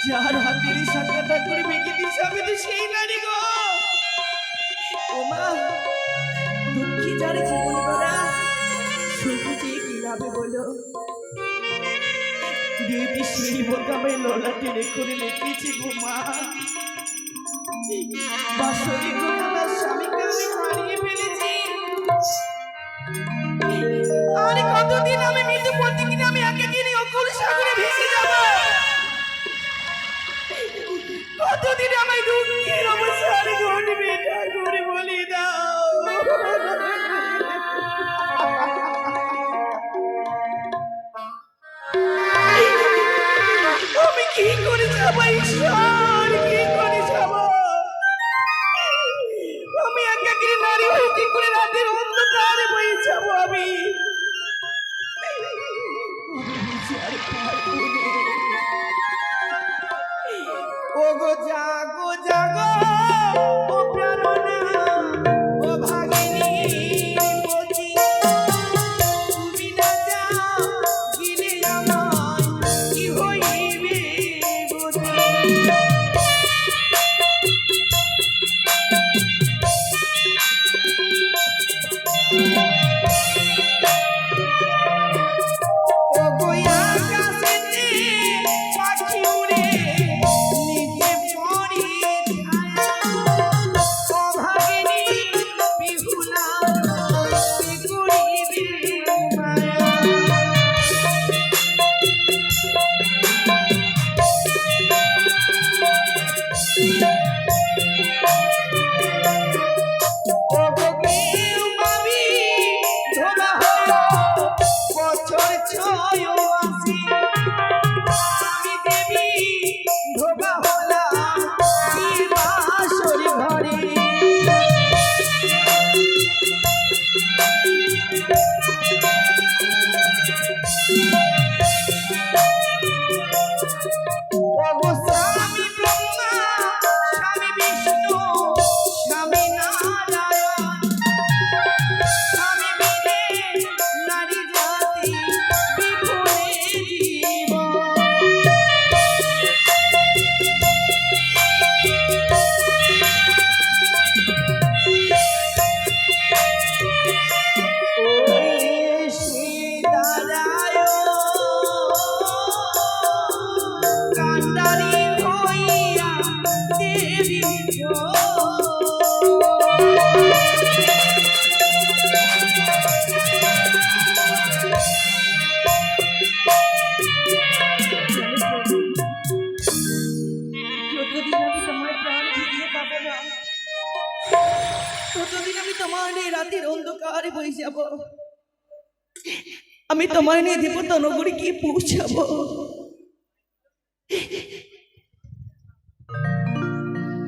যার হাতের শাখাটা করে ভেঙে দিয়েছে আমি তো সেই নারী গো। ও মা, দুঃখী যার জীবন করা শুধু যে কি লাভে বলো, দিদি সেই বোকামে ললাটে রেখে লিখেছি গো মা। বাসরিক ঘটনার স্বামীকে আমি হারিয়ে ফেলেছি। আর কতদিন আমি মৃত্যু প্রতিদিন আমি একেদিনই অকুল সাগরে ভেসে যাব? কতদিন আমার দুঃখের অবসান ঘটবে ঠাকুর বলে দাও। আমি কি করে যাব ঈশ্বর, কি করে যাব? আমি একাকী নারী হয়ে কি করে রাতের অন্ধকারে বয়ে যাব? আমি ওগো জাগো জাগো ও প্রাণনা ও ভাগিনী বলি, তুমি না জাগিলে আমায় কি হইবে বুঝি। আমি তোমার নিয়ে দেবতা নগরী গিয়ে পৌঁছাবো।